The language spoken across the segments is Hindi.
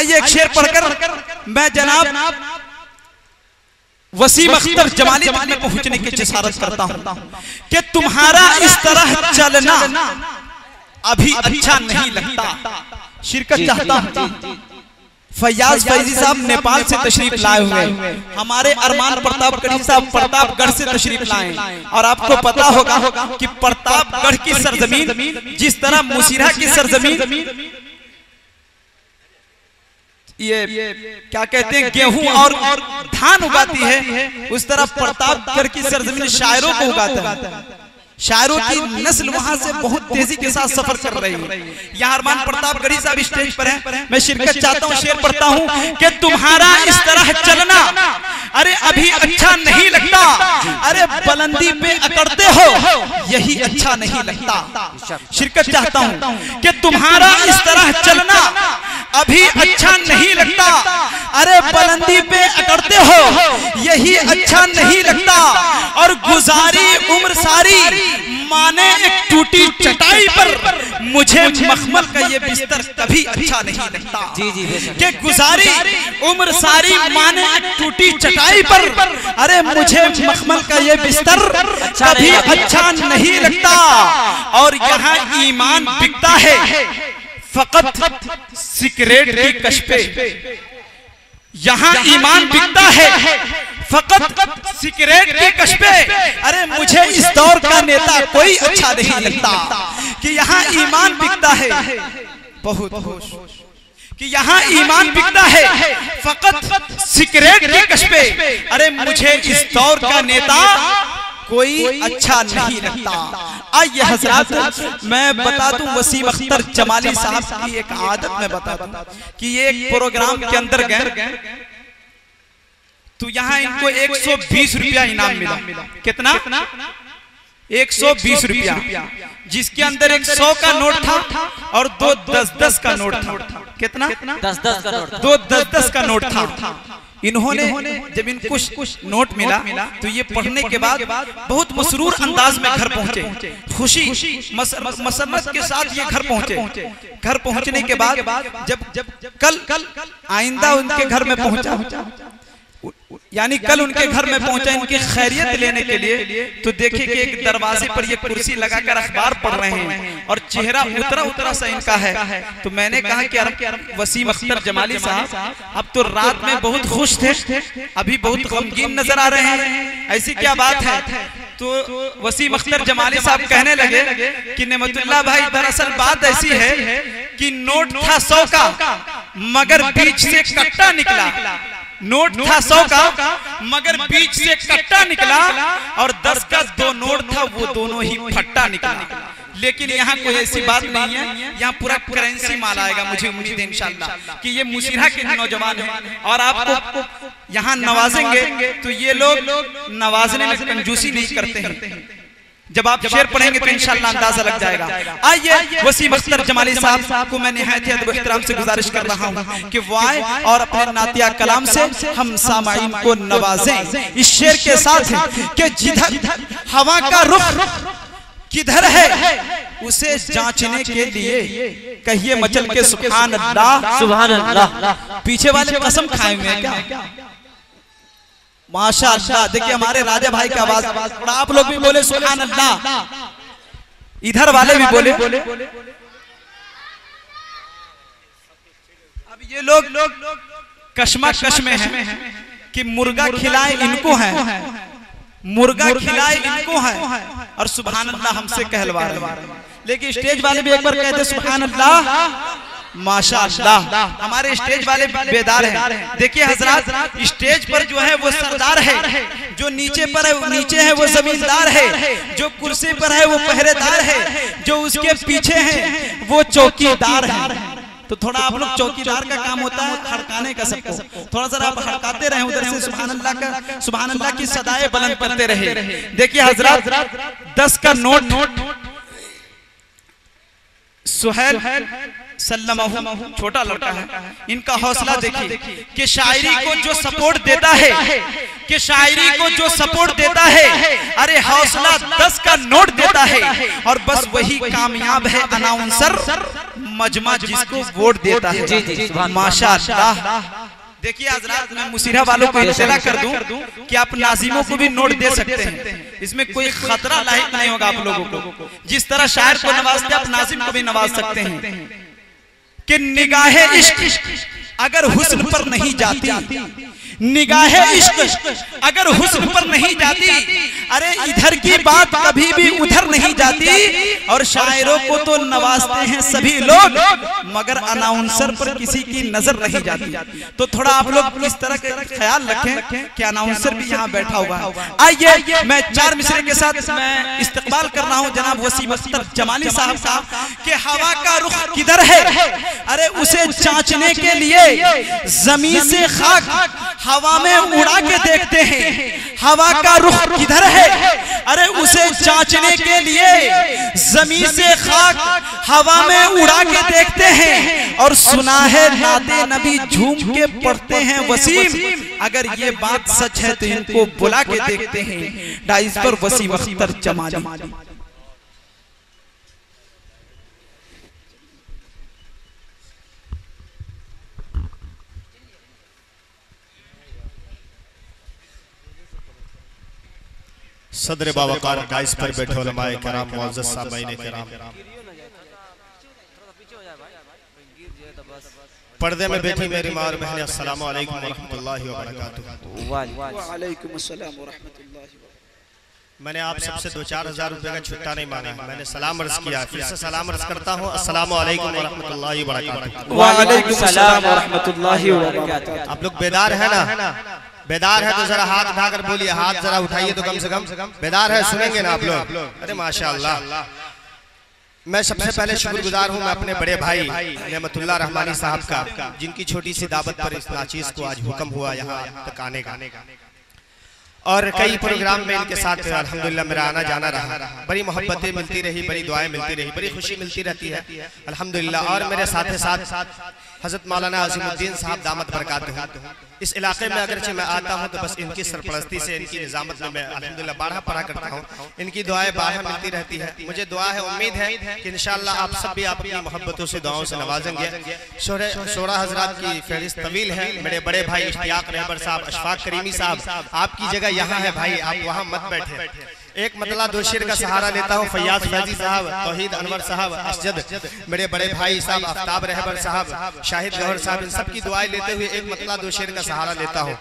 आइए एक शेर पढ़कर मैं जनाब वसीम अख्तर जमाली तक में पहुंचने की जिसारत करता हूं कि तुम्हारा इस तरह चलना अभी अच्छा नहीं लगता। शिरकत चाहता हूं फैयाज फैजी साहब नेपाल से तशरीफ लाए हुए, हमारे अरमान प्रतापगढ़ी साहब प्रतापगढ़ से तशरीफ लाए। और आपको पता होगा कि प्रतापगढ़ की सरजमीन जिस तरह मुसीरा की सरजमीन ये क्या कहते हैं गेहूं और धान उगाती है, उस तरह प्रतापगढ़ की सरजमीन शायरों को उगाता है। शायरों की नस्ल वहां से बहुत तेजी के साथ सफर कर रही है। यहाँ अरमान प्रतापगढ़ी साहब स्टेज पर हैं, मैं शिरकत चाहता हूँ, शेर पढ़ता हूँ कि तुम्हारा इस तरह चलना अरे अभी अच्छा नहीं लगता, अरे बुलंदी पे अकड़ते हो यही अच्छा नहीं लगता। शिरकत चाहता हूँ कि तुम्हारा इस तरह चलना अभी अच्छा नहीं लगता, अरे बुलंदी पे अकड़ते हो यही अच्छा नहीं लगता। और गुजारी उम्र सारी माने एक टूटी चटाई पर, मुझे मखमल का ये बिस्तर कभी अच्छा नहीं लगता। कि गुजारी उम्र सारी माने एक टूटी चटाई पर, अरे मुझे मखमल का ये बिस्तर कभी अच्छा नहीं लगता। और यहाँ ईमान बिकता है फकत सिगरेट की कश पे, यहाँ ईमान बिकता है फकत सिगरेट की कश पे। अरे मुझे इस दौर का नेता कोई अच्छा नहीं लगता। कि यहाँ ईमान बिकता है बहुत कि यहाँ ईमान बिकता है फकत सिगरेट की कश पे। अरे मुझे इस दौर का नेता कोई अच्छा नहीं लगता। आइए हजरात मैं बता दूं वसीम अख्तर जमाली साहब की एक आदत में बता दूं कि ये एक प्रोग्राम के अंदर गए तो यहाँ इनको 120 रुपया इनाम मिला। कितना? 120 रुपया, जिसके अंदर एक 100 का नोट था और 2 10-10 का नोट था। कितना? 10-10 का नोट, 2 10-10 का नोट था। इन्होंने जब इनको नोट मिला तो ये पढ़ने के बाद बहुत मसरूर अंदाज में घर पहुंचे, खुशी मसरत के साथ ये घर पहुंचे। घर पहुंचने के बाद जब कल आइंदा उनके घर में पहुंचा, यानी कल उनके घर में पहुंचा इनकी खैरियत लेने के लिए, तो देखे कि एक दरवाजे पर ये कुर्सी लगाकर अखबार पढ़ रहे हैं और चेहरा उतरा सा इनका है। तो मैंने कहा कि वसीम अख्तर जमाली साहब अब तो रात में बहुत खुश थे, अभी बहुत गमगीन नजर आ रहे हैं, ऐसी क्या बात है? तो वसीम अख्तर जमाली साहब कहने लगे कि नेमतुल्लाह भाई दरअसल बात ऐसी है कि नोट था 100 का मगर बीच से कट्टा निकला। नोट था 100 का मगर बीच से कट्टा निकला और 10 का 2 नोट था, वो दोनों ही फट्टा निकला। लेकिन यहाँ कोई ऐसी बात नहीं है, यहाँ पूरा करेंसी माल आएगा। मुझे उम्मीद है इंशाल्लाह कि ये मुसीरा के नौजवान हैं और आपको यहाँ नवाजेंगे तो ये लोग नवाजने में कंजूसी नहीं करते हैं। जब आप शेर पढ़ेंगे तो इंशाल्लाह अंदाजा लग जाएगा। आइए वसीम अख्तर जमाली साहब को मैं निहायत अदब व एहतराम से गुजारिश कर रहा हूँ कि वो आए और अपने नातिया कलाम से हम सामाईन को नवाजें इस शेर के साथ कि जिधर हवा का रुख किधर है उसे जांचने के लिए कहिए मचल के सुभान अल्लाह सुभान अल्लाह। पीछे वाले कसम खाए हुए हैं क्या? माशाअल्लाह। देखिए हमारे राजा भाई की आवाज, आप लोग भी बोले सुभान अल्लाह, इधर वाले भी बोले। अब ये लोग कश्मकश में हैं कि मुर्गा खिलाए इनको है, मुर्गा खिलाए इनको है और सुभान अल्लाह हमसे कहलवा रहे हैं। लेकिन स्टेज वाले भी एक बार कहते सुभान अल्लाह माशाअल्लाह। हमारे स्टेज वाले बेदार हैं। देखिए हजरात स्टेज पर जो है वो सरदार है, जो नीचे पर है नीचे है वो जमींदार है, जो कुर्सी पर है वो पहरेदार है, जो उसके पीछे है वो चौकीदार है। तो थोड़ा आप लोग चौकीदार का काम होता है खड़काने का, सबको थोड़ा सा आप खड़काते रहे उधर से सुभान अल्लाह का सुभान अल्लाह की सदाएं बुलंद करते रहे। देखिए हजरात 10 का नोट सुहेल सल्लमहु छोटा लड़का है, इनका हौसला देखिए कि शायरी को जो सपोर्ट देता है, कि शायरी को जो सपोर्ट देता है, अरे हौसला 10 का नोट देता है और बस वही कामयाब है अनाउंसर मजमा जिसको वोट देता है माशाअल्लाह। देखिए हज़रात, मैं मुसीरा वालों को इत्तला कर दूं कि आप नाज़िमों को भी नोट दे सकते हैं, इसमें कोई खतरा लाहिक नहीं होगा आप लोगों को। जिस तरह शायर को नवाजते आप नाज़िम को भी नवाज सकते हैं कि निगाहे इश्क अगर हुस्न पर नहीं जाती, निगाहे इश्क अगर हुस्न पर नहीं जाती, अरे इधर की बात कभी भी उधर नहीं जाती। और शायरों को तो नवाजते हैं सभी लोग, मगर अनाउंसर पर किसी की नजर नहीं जाती। तो थोड़ा आप लोग इस तरह का ख्याल रखें कि अनाउंसर भी यहाँ बैठा हुआ है। आइए मैं 4 मिसरे के साथ मैं इस्तकबाल कर रहा हूँ जनाब वसीम अख्तर जमाली साहब का कि हवा का रुख किधर है, अरे उसे जांचने के लिए जमीन से खाक हवा में उड़ा के देखते हैं। हवा का रुख किधर है, अरे उसे जांचने के लिए जमीन से खाक हवा में उड़ा के देखते हैं। और सुना है नाते नबी झूम के पढ़ते हैं वसीम, अगर ये बात सच है तो इनको बुला के देखते हैं। डाइस पर वसीम अख्तर जमाली। सदर बावकार डाइस पर बैठे उलमाए किराम, मुअज़्ज़ज़ सामईन किराम, पर्दे में बैठी मेरी माँ और बहनें, अस्सलामु अलैकुम व रहमतुल्लाहि व बरकातुहू। व अलैकुम अस्सलाम व रहमतुल्लाहि। मैंने आप सबसे 2-4 हज़ार रुपए का छुट्टा नहीं मांगा, मैंने सलाम अर्ज किया, फिर से सलाम अर्ज करता हूँ, अस्सलामु अलैकुम व रहमतुल्लाहि व बरकातुहू। व अलैकुम अस्सलाम व रहमतुल्लाहि व बरकातुहू। आप लोग बेदार है ना? बेदार है तो जरा हाथ उठाकर बोलिए, हाथ जरा उठाइए तो कम से कम बेदार है, सुनेंगे ना आप लोग? अरे माशाअल्लाह। मैं सबसे पहले शुक्रगुजार हूँ मैं अपने बड़े भाई नेमतुल्लाह रहमानी साहब का, जिनकी छोटी सी दावत पर इस नाचीज को आज हुक्म हुआ यहाँ तक आने का। और कई प्रोग्राम में इनके साथ अल्हम्दुलिल्लाह मेरा आना जाना रहा, बड़ी मोहब्बतें मिलती रही, बड़ी दुआएं मिलती रही, बड़ी खुशी मिलती रहती है अल्हम्दुलिल्लाह। और मेरे साथ हज़रत मौलाना अज़ीमुद्दीन साहब दामत बरकातहू, इस इलाके में अगरचे मैं आता हूँ तो बस इनकी सरपरस्ती से, इनकी निज़ामत में मैं अल्हम्दुलिल्लाह बारहा पढ़ा करता हूँ। इनकी दुआएं बारहा मिलती रहती है। मुझे दुआ है, उम्मीद है कि इंशाअल्लाह आप सब भी अपनी मोहब्बतों से दुआओं से नवाजेंगे। 16 हज़रात की फहरिस्त तवील है। मेरे बड़े भाई इश्तियाक रहबर साहब, अशफाक करीमी साहब, आपकी जगह यहाँ है भाई, आप वहाँ मत बैठे। एक मतला दो शेर का सहारा लेता हूँ, फैयाज फैजी साहब, तौहीद अनवर साहब, असजद मेरे बड़े भाई साहब, आफ्ताब रहबर साहब, शाहिद गौहर साहब, इन सब की दुआएं लेते हुए एक मतला दो शेर का सहारा लेता हूँ।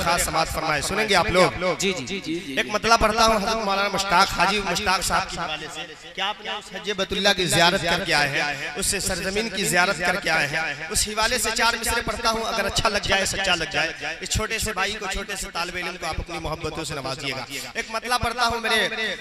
खास समात फरमाए, सुनेंगे आप लोग? जी जी जी। एक मतला पढ़ता हूँ हज़रत मौलाना मुश्ताक हाजी मुश्ताक साहब की हवाले से। क्या आपने उस हज बैतुल्लाह की ज़ियारत करके आए हैं, उससे सरजमीन की ज़ियारत करके आए हैं, उस हवाले से 4 मिसरे पढ़ता हूँ। अगर अच्छा लग जाए, सच्चा लग जाए, इस छोटे से भाई को, छोटे से तालिब इल्म को आप अपनी मोहब्बतों से नवाजिएगा। एक मतला पढ़ता हूँ मेरे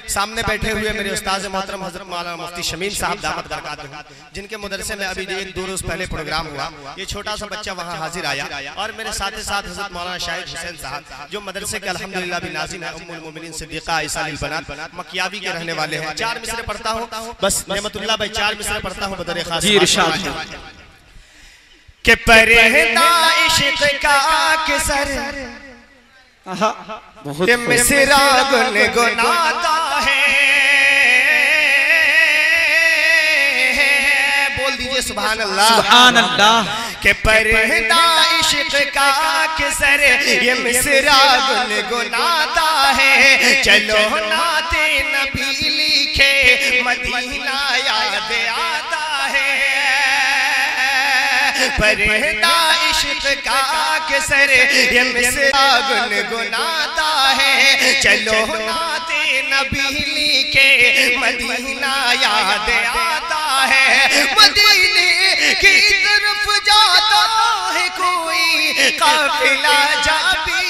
सामने बैठे हुए मेरे उस्ताद मोहतरम हज़रत मौलाना मुफ्ती शमीम साहब दामत बरकातहू, जिनके मदरसे में अभी 1-2 रोज पहले प्रोग्राम हुआ। ये छोटा सा बच्चा वहाँ हाजिर आया। और मेरे साथ ही साथ हज़रत मौलाना शाहिद हुसैन साहब, जो मदरसे के अल्हम्दुलिल्लाह भी नाज़िम है, उम्मुल मोमिनीन सिद्दीक़ा आइशा लिल बनात मकियावी के रहने वाले हैं। 4 मिसरे पढ़ता हूँ बस, नेमतुल्लाह भाई 4 मिसरे पढ़ता हूँ बदर खास जी इरशाद के पर्दा इश्क का किसर बहुत मिसरा गुनगुनाता है। बोल दीजिए सुभान अल्लाह, सुभान अल्लाह। के पर्दा इश्क का किसर ये मिसरा गुनगुनाता है। चलो नाते नबी लिखे मदीना याद आता है। पर्दा इश्क का किसर ये मिसरा गुनगुनाता है। चलो नाते नबी लिखे मदीना याद आता है। मदीने की तरफ जाता है कोई काफिला जाबी,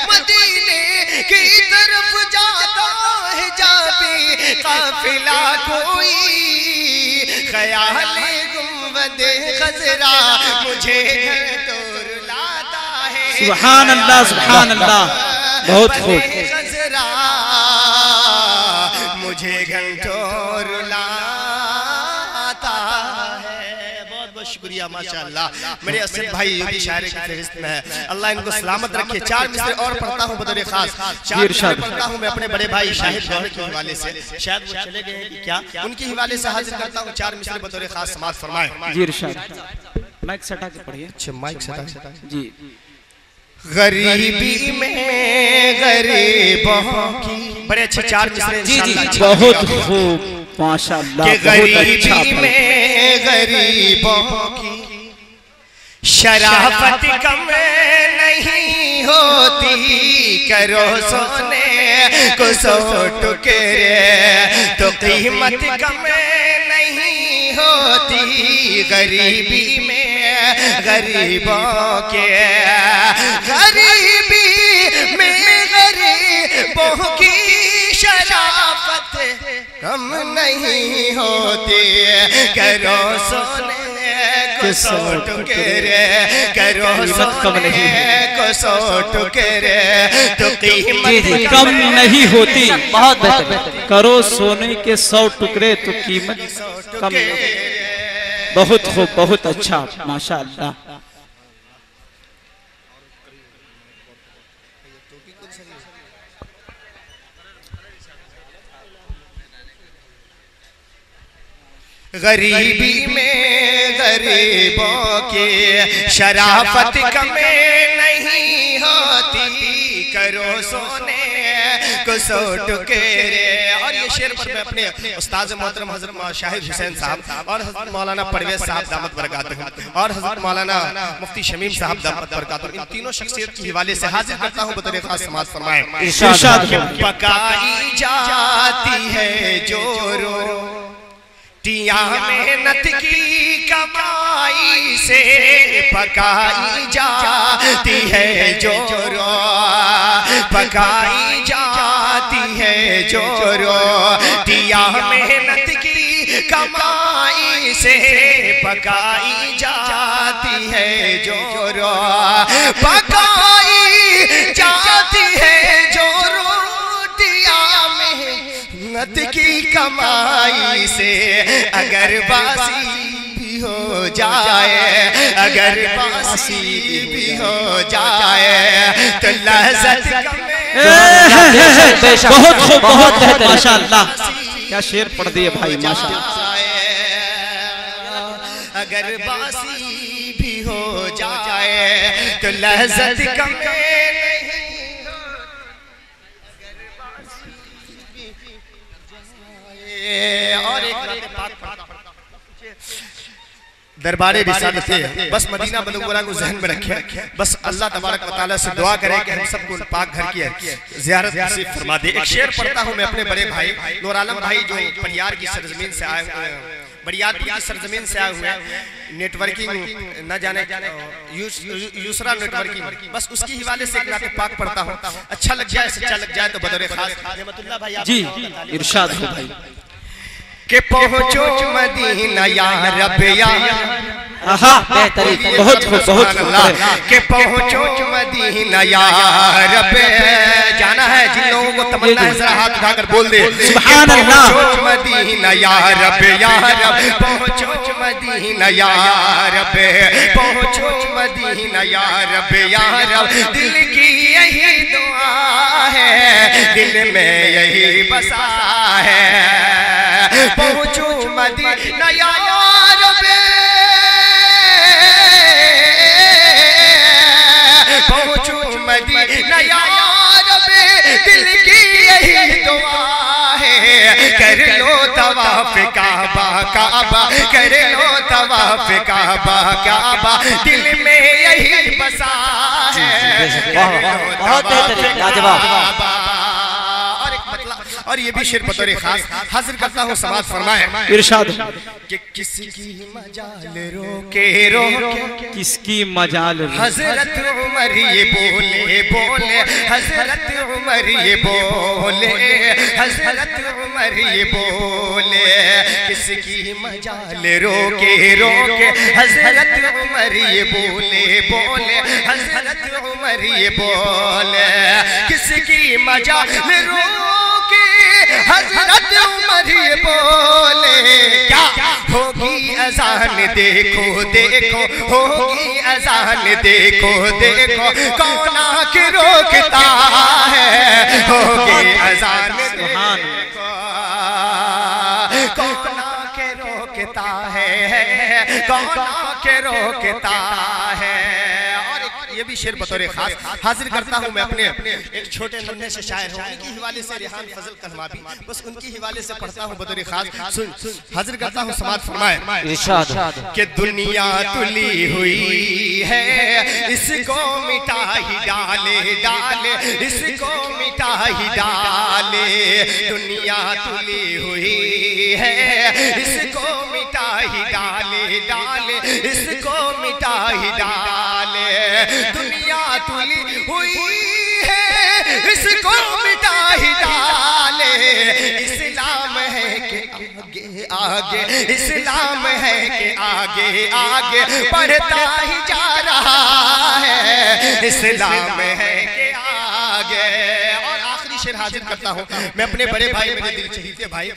मदीने की तरफ जाता है जाबी काफिला कोई। ख्याल गुंबदे खजरा मुझे घर तोड़ लाता है। सुभान अल्लाह, सुभान अल्लाह, बहुत खूब। खजरा मुझे घंटों रुलाता है। बहुत बहुत शुक्रिया माशाअल्लाह। मेरे असद भाई ये भी शायर की फहरिस्त में है, अल्लाह इनको सलामत रखे। 4 मिसरे और पढ़ता हूँ बतौर खास, 4 मिसरे पढ़ता हूँ मैं अपने बड़े भाई शाहिद गौहर के हवाले से, शायद वो चले गए हैं कि क्या, उनके हवाले से हाजिर करता हूँ। 4 मिसरे बतौर खास समाअत फरमाएं। जी इरशाद। माइक सटा के पढ़िए। अच्छा माइक सटा जी। गरीबी में गरीबों की, बड़े अच्छे 4 मिसरे जी जी बहुत खूब माशाअल्लाह। गरीबी में गरीबों की शराफत कम नहीं होती, करो सोने को 100 टुकड़े तो कीमत कम नहीं होती। गरीबी में गरीबों के, गरीबी में गरीबों की शराफत कम नहीं होती, करो सोने को 100 टुकड़े, करो सोने को 100 टुकड़े तो कीमत कम नहीं होती। बहुत बेहतर। करो सोने के 100 टुकड़े तो कीमत कम। बहुत खूब, बहुत अच्छा माशाअल्लाह। गरीबी में गरीबों की शराफत कम नहीं होती, करो सोने को 100 टुकड़े। और ये शेर पर मैं अपने उस्ताद मोहतरम हज़रत शाहिद हुसैन साहब और हज़रत मौलाना परवेज साहब दामत बरकातहू और हज़रत मौलाना मुफ्ती शमीम साहब दामत बरकातहू, इन तीनों शख्सियत के हवाले से हाजिर करता हूँ बतौर खास समाअत फरमाएं। पकाई जाती है जोरो टिया मेहनत की कमाई से, पकाई जाती है जोरो, पकाई जाती है जोरो टिया मेहनत की कमाई से, पकाई जाती है जोरो, पकाई जाती है जोरो टिया मेहनत की कमाई से। अगर बासी भी हो जाए, अगर बासी भी हो जाए तो लज़्ज़त बहुत खूब, बहुत बेहतर माशाअल्लाह। क्या शेर पढ़ दिए भाई माशाअल्लाह। अगर बासी भी हो जाए तो लज़्ज़त कम और एक दरबारे रिसालत है, बस मदीना मनव्वरा को ज़हन में रखें। बस अल्लाह तबारक व तआला से दुआ करें कि हम सबको पाक घर की ज़ियारत नसीब फरमा दे। एक शेर पढ़ता हूँ मैं अपने बड़े भाई नूर आलम भाई जो परियार की सरजमीन से आए हुए हैं, बरियारपुर की सरजमीन से आए हुए हैं। नेटवर्किंग न जाने यूसरा नेटवर्किंग, बस उसकी हवाले से एक नाते पाक पढ़ता हूँ। अच्छा लग जाए, सच्चा लग जाए तो बदौर खास रहमतुल्लाह भाई जी इरशाद हो भाई। के पहुँचो मदीना या रब या, बेहतरीन, बहुत खूब, बहुत खूब। के पहुँचो मदीना या रब, जाना है जिन लोगों को तमन्ना है जरा हाथ उठाकर बोल दे सुभान अल्लाह। मदीना या रब, पहुँचो मदीना या रब, पहुँचो मदीना या रब, दिल की यही दुआ है, दिल में यही बसा है। पहुँचो मदीना या रब, पहुँचो मदीना या रब, दिल की यही दुआ है। कर लो तवाफ काबा काबा, कर लो तवाफ काबा काबा, दिल में यही बसा है। बहुत बेहतरीन, लाजवाब। और ये भी शेर बतौर खास हाजिर करता हूँ समाअत फरमाएं। इरशाद कि किसकी मजाल रोके रोके, किसकी मजाल हजरत उमर ये बोले बोले, हजरत उमर ये बोले, हजरत उमर ये बोले, किसकी मजाल रोके रोके, हजरत उमर ये बोले बोले, हजरत उमर ये बोले, किसकी मजाल रोके हजरत उमर ये बोले क्या होगी अजान देखो देखो होगी अजान देखो देखो कौन आके रोकता है होगी अजान देखो कौन आके रोकता है कौन आके रोकता है। ये भी शेर बतौर खास हाजिर करता हूँ मैं अपने एक छोटे नन्हे से शायर हूँ उनकी हवाले से रेहान फजल कहमावी बस उनकी हवाले से पढ़ता हूँ बतौर खास सुन हाजिर करता हूँ समाज फरमाए इरशाद कि दुनिया तुली हुई है इसको मिटा ही डाले डाले इसको मिटा ही डाले दुनिया तुली हुई है इसको मिटा ही डाले डाले इसको मिटा ही डाले दुनिया तुली हुई है इसको मिटा ही डाले इस्लाम है कि आगे आगे इस्लाम है कि आगे आगे बढ़ता ही जा रहा है इस्लाम है कि आगे। और आखिरी शेर हाजिर करता हूँ मैं अपने बड़े भाई मेरे दिल चहीते भाई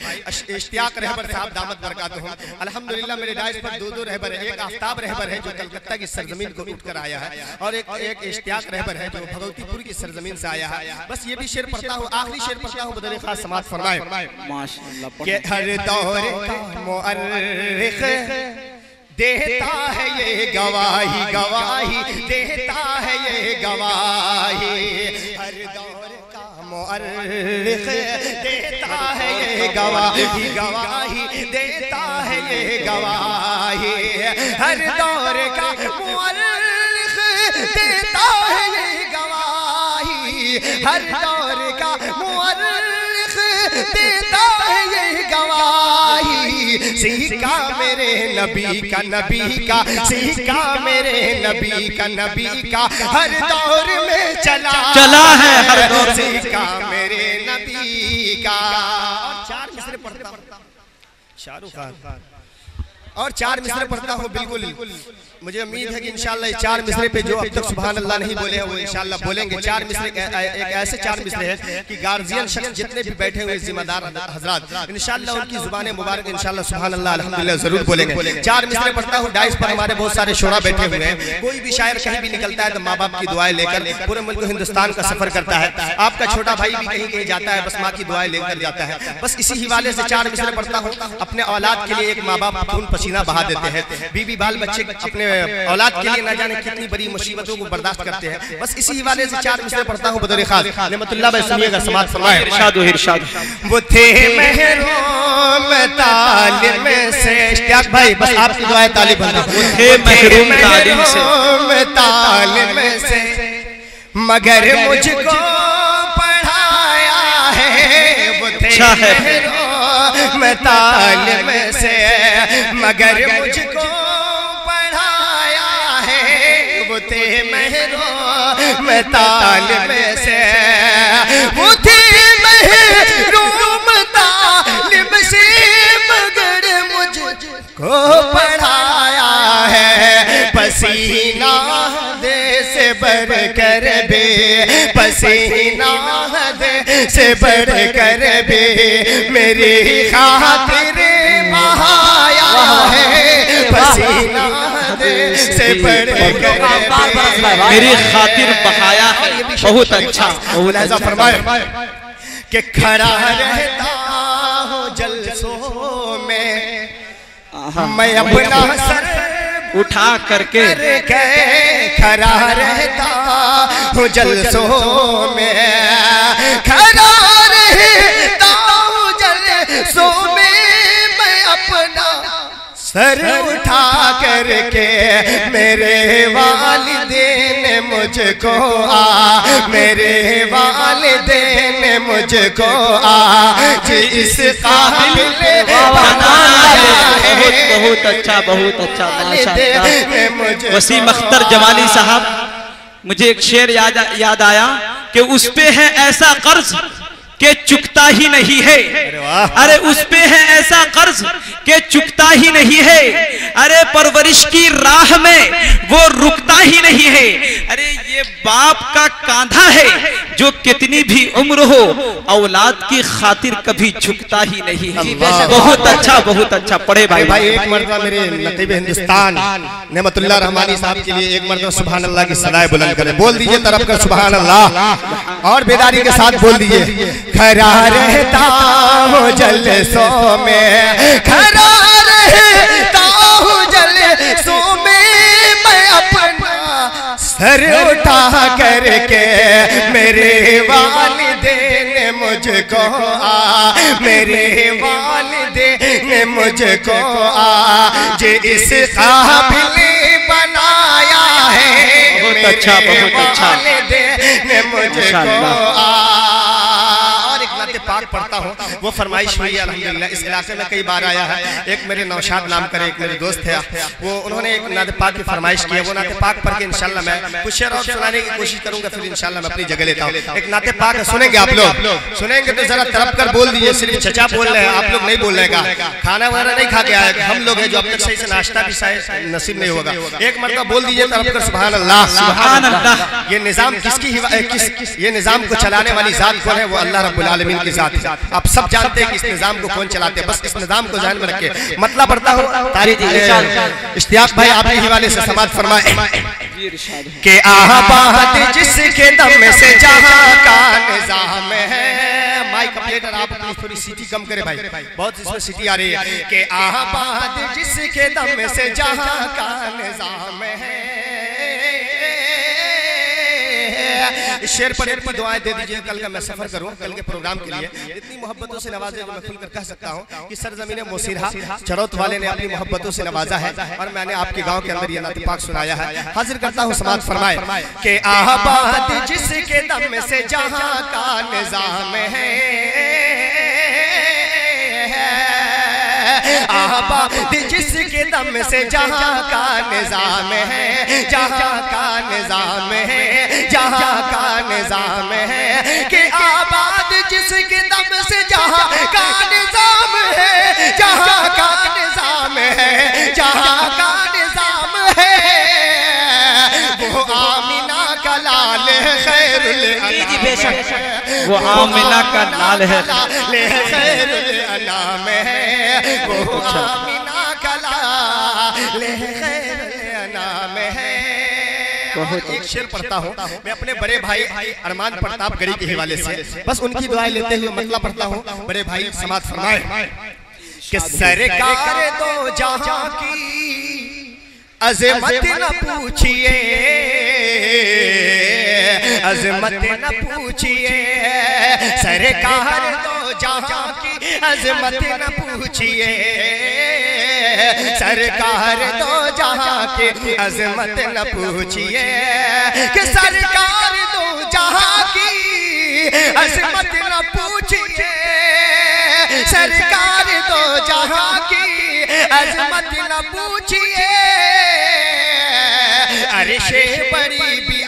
इश्तियाक रहबर साहब दामत बरकातहू अल्हम्दुलिल्लाह मेरे डाइस पर दो रहबर है एक आफ्ताब रहबर है जो कलकत्ता की सरजमीन को उठकर आया है और एक इश्तियाक रहबर है जो भगवतीपुर की सरजमीन से आया है। बस ये भी शेर पढ़ता हूँ आखिरी शेर पढ़ता हूँ बदर खास समाज फरमाए माशाअल्लाह कि हर दौर का मुअर्रिख देता है ये गवाही गवाही देता है ये गवाही हर दौर का मुअर्रिख देता है ये गवाही गवाही देता है ये गवाही हर दौर का मुअर्रिख देता है ये गवाही हर दौर का मुअर्रिख देता है ये गवाही सीखा मेरे नबी का सीखा मेरे नबी का हर दौर में चला है हर दौर सीखा मेरे नबी का। और चार मिसरे पढ़ता हूँ शाहरुख खान और चार मिसरे पढ़ता हूँ बिल्कुल मुझे उम्मीद है कि इंशाल्लाह चार मिसरे पे जो अब तक सुभान अल्लाह नहीं बोले हैं वो इंशाल्लाह बोलेंगे। चार मिसरे एक ऐसे चार मिसरे हैं कि गार्जियन शख्स जितने भी बैठे हुए जिम्मेदार हजरात इंशाल्लाह उनकी जुबान मुबारक इंशाल्लाह सुभान अल्लाह अल्हम्दुलिल्लाह जरूर बोलेंगे। चार मिसरे पढ़ता हूँ डाइस पर हमारे बहुत सारे शोरा बैठे हुए हैं कोई भी शायर कहीं भी निकलता है तो माँ बाप की दुआएं लेकर पूरे मुल्क हिंदुस्तान का सफर करता है आपका छोटा भाई भी कहीं कहीं जाता है बस माँ की दुआएं लेकर जाता है। बस इसी हवाले से चार मिसरे पढ़ता हूँ अपने औलाद के लिए एक माँ बाप खून पसीना बहा देते हैं बीवी बाल बच्चे अपने औलाद के लिए न जाने कितनी बड़ी मुसीबतों को बर्दाश्त करते हैं। बस इसी हवाले से चार मिसरे पढ़ता हूँ बदर खास नेमतुल्लाह भाई सुनिएगा समाज फरमाए इरशाद इरशाद वो थे महरूम तालिम से इश्तियाक भाई बस आपकी दुआएं तालिब बन वो थे महरूम तालिम से मगर मुझको पढ़ाया है वो थे महरूम तालिम से मगर मुझको वो थे महरूम तालिम से वो थे महरूम तालिम से मगर मुझको पढ़ाया है पसीना दे से बढ़ कर बे पसीना दे से बढ़ कर बे मेरी खातिर बहाया है पसीना से बढ़ कर मेरी खातिर बहाया है बहुत अच्छा लहजा फरमाए कि खड़ा रहता हूँ जलसों में मैं अपना सर उठा करके खड़ा रहता हूँ जलसों में खड़ा रहता हूँ जलसों में मैं अपना सर उठा करके मेरे वालिदैन मुझको मेरे वालिदैन मुझको आज इस काबिल बनाया है बहुत अच्छा माशाअल्लाह। वसीम अख्तर जमाली साहब मुझे एक शेर याद आया कि उस पे है ऐसा कर्ज के चुकता ही नहीं है अरे उस पे है ऐसा कर्ज के चुकता ही नहीं है अरे परवरिश की राह में वो रुकता ही नहीं है अरे ये बाप का कांधा है जो कितनी भी उम्र हो औलाद की खातिर कभी झुकता ही नहीं है। बहुत अच्छा पढ़े भाई। भाई एक मर्तबा मेरे नतीब हिंदुस्तान नेमतुल्लाह रहमानी साहब के लिए एक मर्तबा सुभान अल्लाह की सदाएं बुलंद करें। बोल दीजिए तरफ कर सुभान अल्लाह और बेदारी के साथ बोल दीजिए। खरा रहता हूँ जलसों में, खरा रहता हूँ जलसों में, मैं अपना सर उठा करके मेरे वालिदैन ने मुझको मेरे वालिदैन ने मुझको आज इस काबिल बनाया है। बहुत अच्छा ने मुझको पाक पढ़ता हूँ, वो फरमाइश हुई है अल्हम्दुलिल्लाह। इस इलाके में कई बार आया है। एक मेरे नौशाद नाम करे एक मेरे दोस्त है, वो उन्होंने एक नाते पाक की फरमाइश की है। वो नाते पाक पढ़ के इंशाल्लाह मैं कुछ शेर और सुनाने की कोशिश करूंगा, फिर इंशाल्लाह मैं अपनी जगह लेता हूँ। एक नाते पाक सुनेंगे आप लोग, सुनेंगे तो जरा तरफ कर बोल दीजिए। सिर्फ चचा बोल रहे हैं, आप लोग नहीं बोल रहे का खाना वगैरह नहीं खा के आए, हम लोग हैं जो अब तक सही से नाश्ता भी शायद नसीब नहीं होगा। एक मरतबा बोल दीजिए तरफ कर सुभान अल्लाह। सुभान अल्लाह। ये निजाम किसकी ये निजाम को चलाने वाली जात कौन है? वो अल्लाह रब्बुल आलमीन की जात है। आप सब जानते हैं कि इस निजाम को कौन चलाते हैं। बस इस निजाम को ध्यान में रखे। मतलब पढ़ता हूँ तारीख इश्तियाक भाई आपके हवाले से समाज फरमाए कि आबाद जिसके दम से जहां का निजाम है। माइक ऑपरेटर आप अपनी थोड़ी सीटी कम करे भाई, बहुत इसमें सीटी आ रही है। कि आबाद जिसके दम से जहां का निजाम है। शेर पर इतनी दुआएं दे दीजिए, कल का मैं सफर करूं, कल के प्रोग्राम के लिए इतनी मोहब्बतों से नवाजे मैं खुलकर कह सकता हूं कि सरजमीन मोसीरा चरौत वाले ने अपनी मोहब्बतों से नवाजा है और मैंने आपके गांव के अंदर ये नात पाक सुनाया है। हाजिर करता हूं समाज फरमाए कि आबाद जिसके दम से जहां का निजाम है। आबाद जिसके दम से जहां का निजाम है, जहां का निजाम है, जहां का निजाम है। कि आबाद जिसके दम से जहां का निजाम है, जहां का निजाम है, जहां का निजाम है। वो आमिना का लाल खैरुल अनाम, वो आमिना का लाल है खैरुल अनाम है। वो आमिना का लाल खैरुल अनाम है। एक शेर पढ़ता हूँ मैं अपने बड़े भाई अरमान प्रताप गढ़ी के हवाले से, बस उनकी दुआएं लेते हुए मतलब पढ़ता हूँ। बड़े भाई समाज फरमाए कि सरकार दो जहां की अज़मत न पूछिए, अज़मत न पूछिए। सरकार दो जहां की अज़मत न पूछिए, सरकार दो जहां की अज़मत न पूछिए। कि सरकार दो जहां की अज़मत न पूछिए, सरकार दो जहां की अज़मत न पूछिए। अर्शे बड़ी भी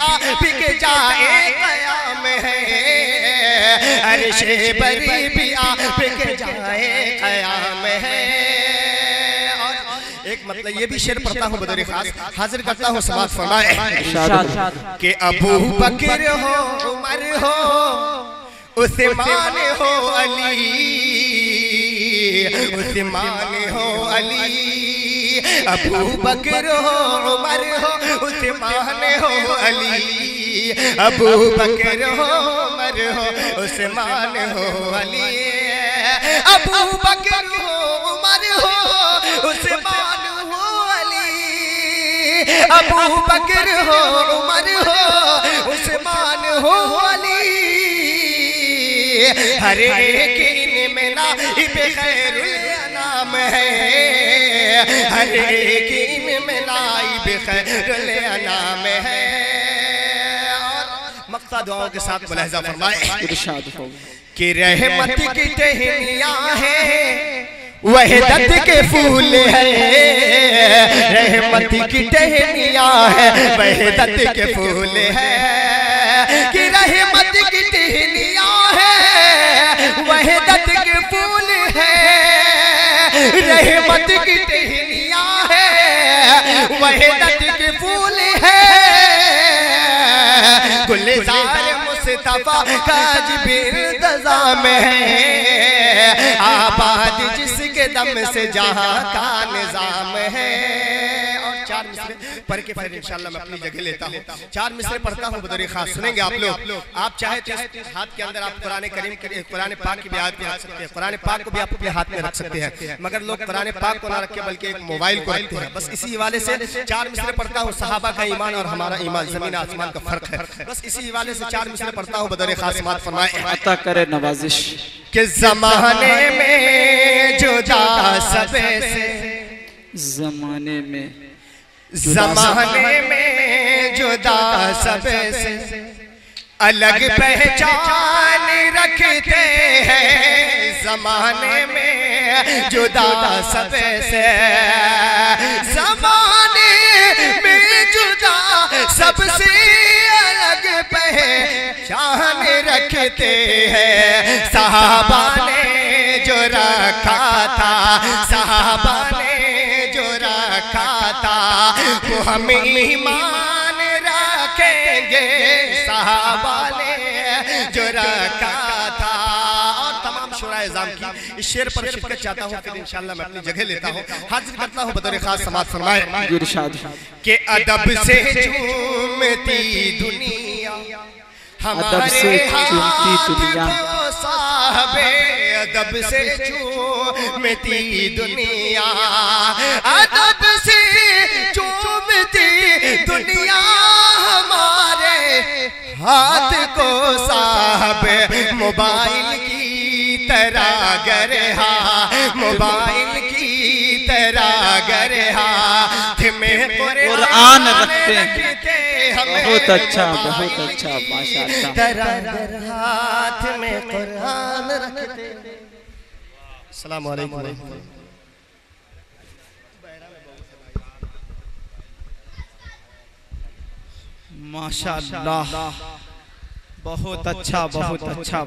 बिक जाए कयाम है, अर्शे बड़ी भी बिक जाए कयाम है। एक मतलब ये भी शेर पढ़ता हूँ बदौर खास, हाजिर करता हूँ समाज फरमाए कि अबू बकर हो, उमर हो, उस्मान हो, अली, उस्मान हो, अली। अबू बकर हो, उमर हो, उस्मान हो, अली। अबू बकर हो, उमर हो, उस्मान हो, अली। अबू बकर हो, उमर हो, उस्मान हो, अली। अबू बकर हो, उमर हो, उस्मान हो, अली। हर एक इनमें नाइब खैरुल अनाम है, हर एक इनमें नाइब खैरुल अनाम है। और मक्ता दुआओं के साथ मुलाहिजा फरमाए कि रहमत की टहनियां हैं, वहदत के फूल है। रहमत की टहनियां हैं, वहदत के फूल है। कि रहमत की टहनियां हैं, वहदत के फूल है। रहमत की टहनियां हैं, वहदत के फूल है। गुलजार मुस्तफा का जिबिरतज़ाम है, आबाद जिसके दम से जहां का निजाम है। और 4 मिसरे पढ़ के फिर इंशाल्लाह मैं अपनी जगह लेता हूँ। 4 मिसरे पढ़ता हूँ बतौर खास, सुनेंगे आप लोग। आप चाहे तो हाथ के अंदर आप कुरान करीम के कुरान पाक की भी आयत रख सकते हैं, कुरान पाक को भी आप अपने हाथ में रख सकते हैं, मगर लोग कुरान पाक को ना रख के बल्कि एक मोबाइल को रखते हैं। बस इसी हवाले से 4 मिसरे पढ़ता हूँ। सहाबा का ईमान और हमारा ईमान जमीन आसमान का फर्क है। बस इसी हवाले से 4 मिसरे पढ़ता हूँ बतौर खास। समात फरमाए अता करे नवाजिश कि ज़माने में जुदा सबसे, ज़माने में जुदा सबसे अलग पहचान रखते हैं। ज़माने में जुदा सबसे, ज़माने में जुदा सबसे अलग पहचान रखते हैं। सहाबा ने जो रखा था, सहाबा ने जो रखा था, वो हम ईमान रखेंगे। सहाबा ने जो रखा था। और तमाम शुरा इज़ाम की इस शेर पर शिरकत चाहता हूँ, फिर इंशाल्लाह मैं अपनी जगह लेता हूँ। हाजिर करता हूँ बतौर खास। समात फरमाए कि अदब से झूमती दुनिया, हमारे हाथ को साहबे अदब से झूमती दुनिया, अदब से झूमती दुनिया, हमारे हाथ को साहबे मोबाइल की तरह गरहा, मोबाइल की तरह गरहा में कुरान रखते हैं। बहुत अच्छा, बहुत अच्छा, माशाअल्लाह। तरह हाथ में कुरान रखते। अस्सलाम वालेकुम। माशाअल्लाह, बहुत अच्छा, बहुत अच्छा।